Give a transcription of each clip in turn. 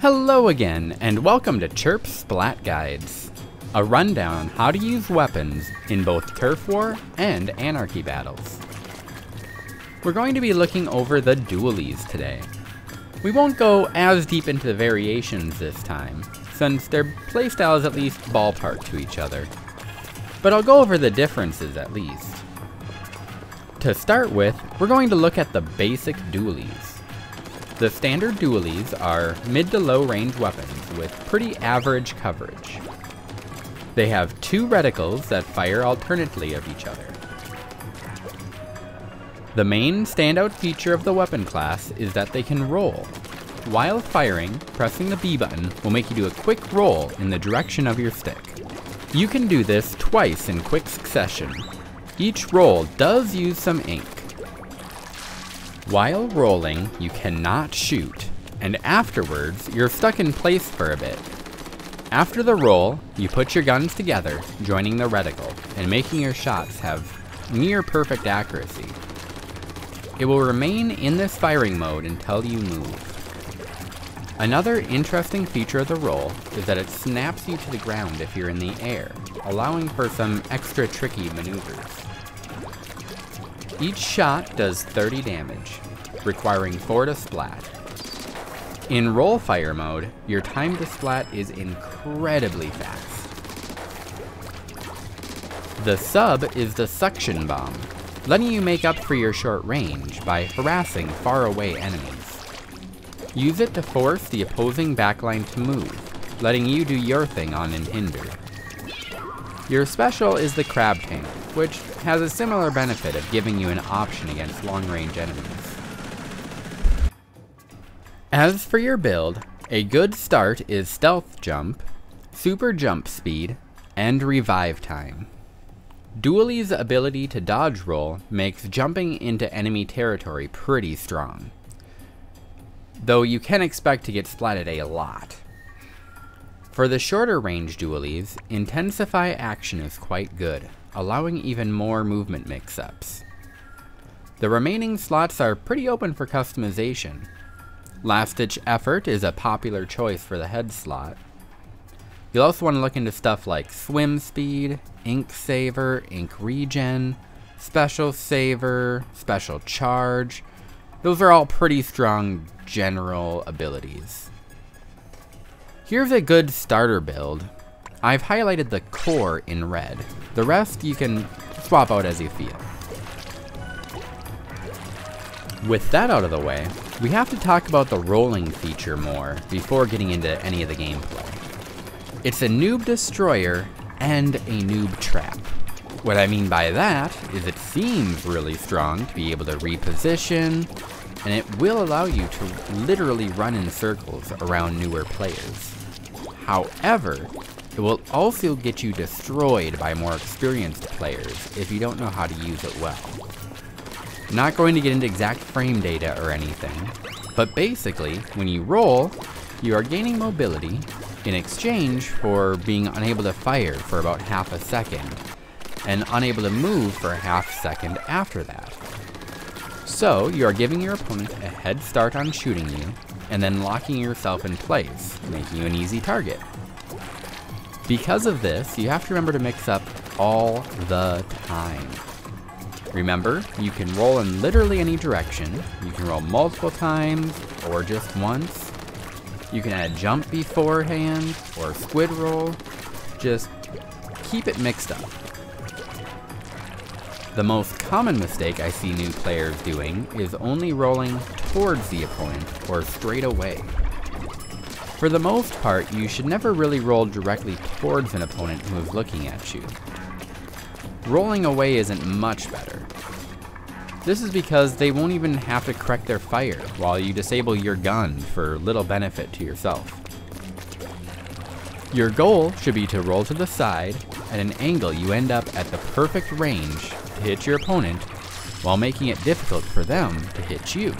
Hello again, and welcome to Chirp's Splat Guides, a rundown on how to use weapons in both turf war and anarchy battles. We're going to be looking over the Dualies today. We won't go as deep into the variations this time, since their playstyle is at least ballpark to each other, but I'll go over the differences at least. To start with, we're going to look at the basic Dualies. The standard Dualies are mid to low range weapons with pretty average coverage. They have two reticles that fire alternately of each other. The main standout feature of the weapon class is that they can roll. While firing, pressing the B button will make you do a quick roll in the direction of your stick. You can do this twice in quick succession. Each roll does use some ink. While rolling, you cannot shoot, and afterwards, you're stuck in place for a bit. After the roll, you put your guns together, joining the reticle, and making your shots have near perfect accuracy. It will remain in this firing mode until you move. Another interesting feature of the roll is that it snaps you to the ground if you're in the air, allowing for some extra tricky maneuvers. Each shot does 30 damage, requiring 4 to splat. In roll fire mode, your time to splat is incredibly fast. The sub is the suction bomb, letting you make up for your short range by harassing far away enemies. Use it to force the opposing backline to move, letting you do your thing unhindered. Your special is the crab tank, which has a similar benefit of giving you an option against long-range enemies. As for your build, a good start is stealth jump, super jump speed, and revive time. Dualie's ability to dodge roll makes jumping into enemy territory pretty strong, though you can expect to get splatted a lot. For the shorter range Dualies, intensify action is quite good, allowing even more movement mix-ups. The remaining slots are pretty open for customization. Last Ditch Effort is a popular choice for the head slot. You'll also want to look into stuff like Swim Speed, Ink Saver, Ink Regen, Special Saver, Special Charge. Those are all pretty strong general abilities. Here's a good starter build. I've highlighted the core in red. The rest you can swap out as you feel. With that out of the way, we have to talk about the rolling feature more before getting into any of the gameplay. It's a noob destroyer and a noob trap. What I mean by that is it seems really strong to be able to reposition, and it will allow you to literally run in circles around newer players. However, it will also get you destroyed by more experienced players if you don't know how to use it well. I'm not going to get into exact frame data or anything, but basically, when you roll, you are gaining mobility in exchange for being unable to fire for about half a second, and unable to move for a half second after that. So, you are giving your opponent a head start on shooting you, and then locking yourself in place, making you an easy target. Because of this, you have to remember to mix up all the time. Remember, you can roll in literally any direction. You can roll multiple times, or just once. You can add jump beforehand, or squid roll. Just keep it mixed up. The most common mistake I see new players doing is only rolling towards the opponent or straight away. For the most part, you should never really roll directly towards an opponent who is looking at you. Rolling away isn't much better. This is because they won't even have to correct their fire while you disable your gun for little benefit to yourself. Your goal should be to roll to the side at an angle you end up at the perfect range to hit your opponent while making it difficult for them to hit you.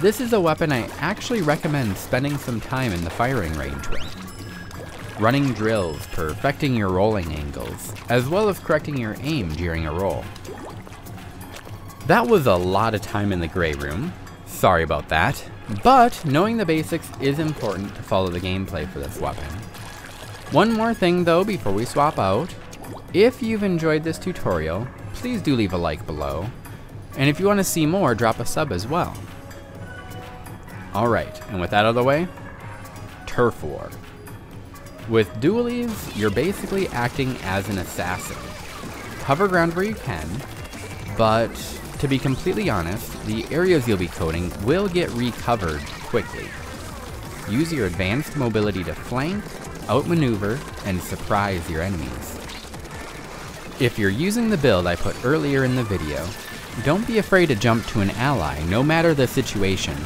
This is a weapon I actually recommend spending some time in the firing range with. Running drills, perfecting your rolling angles, as well as correcting your aim during a roll. That was a lot of time in the gray room, Sorry about that, but knowing the basics is important to follow the gameplay for this weapon. One more thing though before we swap out. If you've enjoyed this tutorial, please do leave a like below. And if you want to see more, drop a sub as well. Alright, and with that out of the way, Turf War. With Dualies, you're basically acting as an assassin. Cover ground where you can, but to be completely honest, the areas you'll be coating will get recovered quickly. Use your advanced mobility to flank, outmaneuver, and surprise your enemies. If you're using the build I put earlier in the video, don't be afraid to jump to an ally no matter the situation.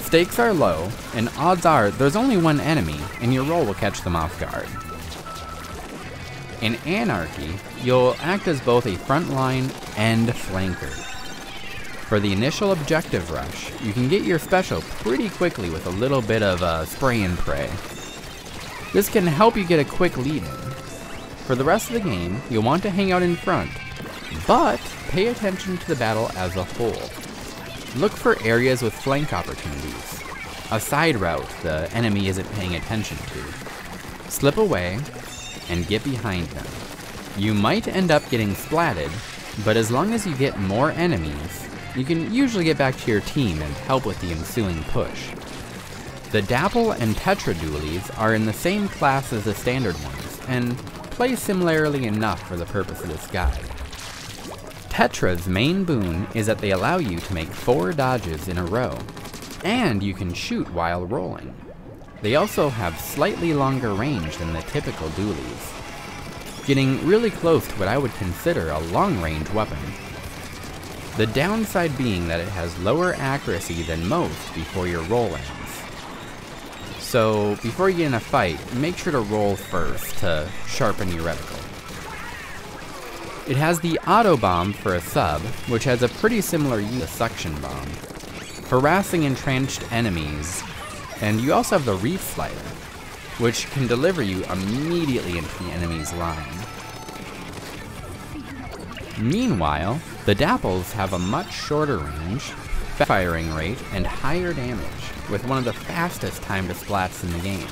Stakes are low, and odds are there's only one enemy, and your roll will catch them off guard. In Anarchy, you'll act as both a frontline and flanker. For the initial objective rush, you can get your special pretty quickly with a little bit of spray and pray. This can help you get a quick lead in. For the rest of the game, you'll want to hang out in front, but pay attention to the battle as a whole. Look for areas with flank opportunities, a side route the enemy isn't paying attention to. Slip away and get behind them. You might end up getting splatted, but as long as you get more enemies, you can usually get back to your team and help with the ensuing push. The Dapple and Tetra Dualies are in the same class as the standard ones, and play similarly enough for the purpose of this guide. Tetra's main boon is that they allow you to make 4 dodges in a row, and you can shoot while rolling. They also have slightly longer range than the typical Dualies, getting really close to what I would consider a long-range weapon. The downside being that it has lower accuracy than most before your roll ends. So before you get in a fight, make sure to roll first to sharpen your reticle. It has the auto bomb for a sub, which has a pretty similar use to suction bomb, harassing entrenched enemies, and you also have the reef slider, which can deliver you immediately into the enemy's line. Meanwhile, the Dapples have a much shorter range, firing rate, and higher damage, with one of the fastest time to splats in the game.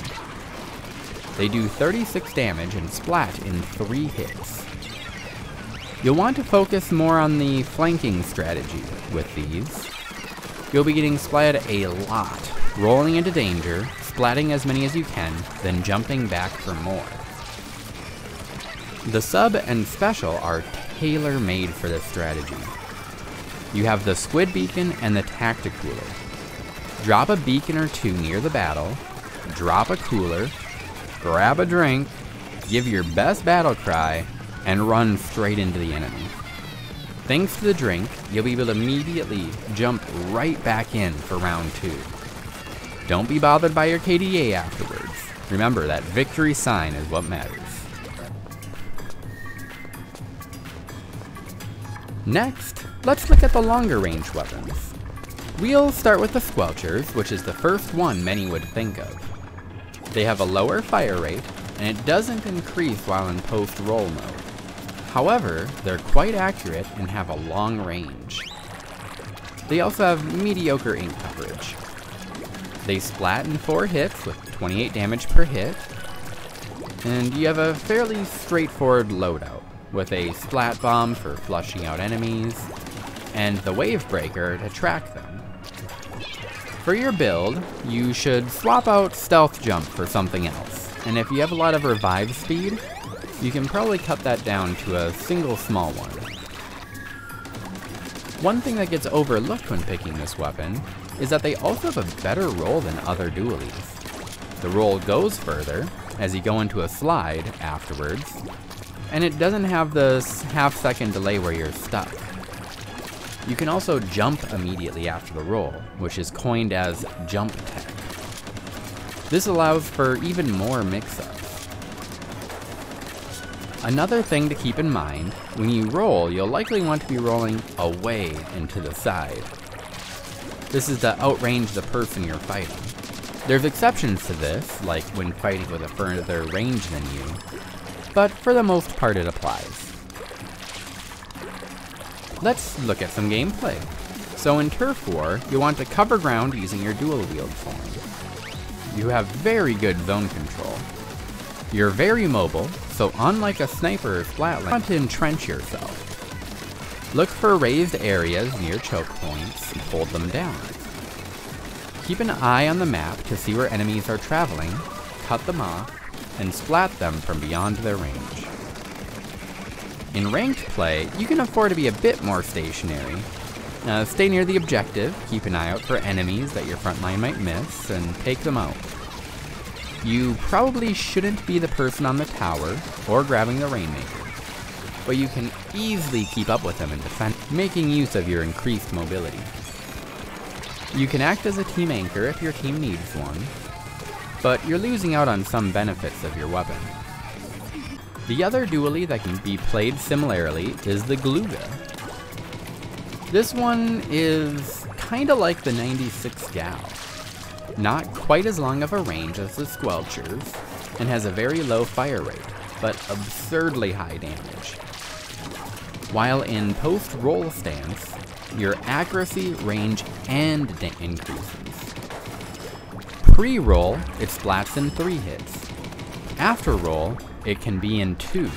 They do 36 damage and splat in 3 hits. You'll want to focus more on the flanking strategy with these. You'll be getting splatted a lot, rolling into danger, splatting as many as you can, then jumping back for more. The sub and special are tailor-made for this strategy. You have the squid beacon and the tactic cooler. Drop a beacon or 2 near the battle, drop a cooler, grab a drink, give your best battle cry, and run straight into the enemy. Thanks to the drink, you'll be able to immediately jump right back in for round 2. Don't be bothered by your KDA afterwards. Remember, that victory sign is what matters. Next, let's look at the longer range weapons. We'll start with the Squelchers, which is the first one many would think of. They have a lower fire rate, and it doesn't increase while in post-roll mode. However, they're quite accurate and have a long range. They also have mediocre ink coverage. They splat in 4 hits with 28 damage per hit, and you have a fairly straightforward loadout, with a splat bomb for flushing out enemies, and the wave breaker to track them. For your build, you should swap out stealth jump for something else, and if you have a lot of revive speed, you can probably cut that down to a single small one. One thing that gets overlooked when picking this weapon is that they also have a better roll than other Dualies. The roll goes further, as you go into a slide afterwards, and it doesn't have the half-second delay where you're stuck. You can also jump immediately after the roll, which is coined as jump tech. This allows for even more mix-ups. Another thing to keep in mind, when you roll, you'll likely want to be rolling away and to the side. This is to outrange the person you're fighting. There's exceptions to this, like when fighting with a further range than you, but for the most part it applies. Let's look at some gameplay. So in Turf War, you want to cover ground using your dual wield form. You have very good zone control. You're very mobile, so unlike a sniper or Splat, you want to entrench yourself. Look for raised areas near choke points and hold them down. Keep an eye on the map to see where enemies are traveling, cut them off, and splat them from beyond their range. In ranked play, you can afford to be a bit more stationary. Stay near the objective, keep an eye out for enemies that your front line might miss, and take them out. You probably shouldn't be the person on the tower or grabbing the Rainmaker, but you can easily keep up with them and defend, making use of your increased mobility. You can act as a team anchor if your team needs one, but you're losing out on some benefits of your weapon. The other dually that can be played similarly is the Glooga. This one is kinda like the 96 Gal. Not quite as long of a range as the Squelchers, and has a very low fire rate, but absurdly high damage. While in post-roll stance, your accuracy, range, and increases. Pre-roll, it splats in 3 hits. After roll, it can be in 2.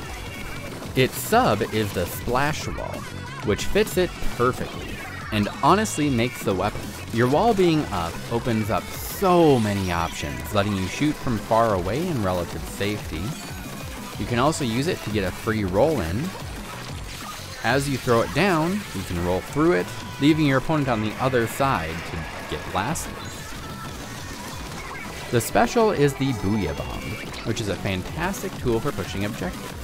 Its sub is the Splash Wall, which fits it perfectly, and honestly makes the weapon. Your wall being up opens up so many options, letting you shoot from far away in relative safety. You can also use it to get a free roll in. As you throw it down, you can roll through it, leaving your opponent on the other side to get blasted. The special is the Booyah Bomb, which is a fantastic tool for pushing objectives.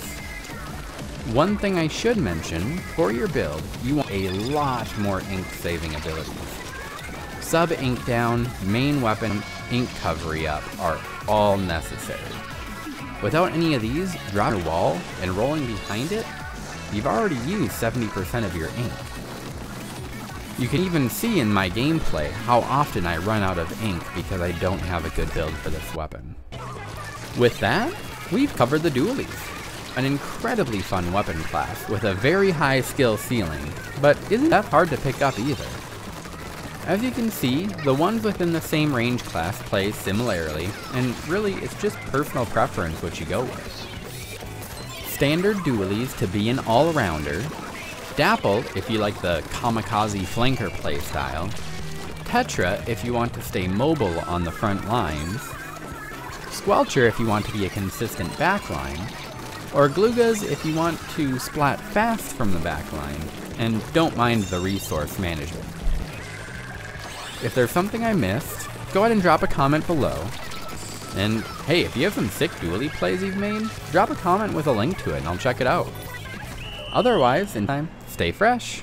One thing I should mention, for your build, you want a lot more ink saving abilities. Sub ink down, main weapon, ink covery up are all necessary. Without any of these, dropping your wall and rolling behind it, you've already used 70% of your ink. You can even see in my gameplay how often I run out of ink because I don't have a good build for this weapon. With that, we've covered the Dualies, an incredibly fun weapon class with a very high skill ceiling, but isn't that hard to pick up either. As you can see, the ones within the same range class play similarly, and really it's just personal preference what you go with. Standard Dualies to be an all-rounder, Dapple if you like the kamikaze flanker playstyle, Tetra if you want to stay mobile on the front lines, Squelcher if you want to be a consistent backline, or Gloogas if you want to splat fast from the backline and don't mind the resource management. If there's something I missed, go ahead and drop a comment below. And hey, if you have some sick dually plays you've made, drop a comment with a link to it and I'll check it out. Otherwise, in time, stay fresh.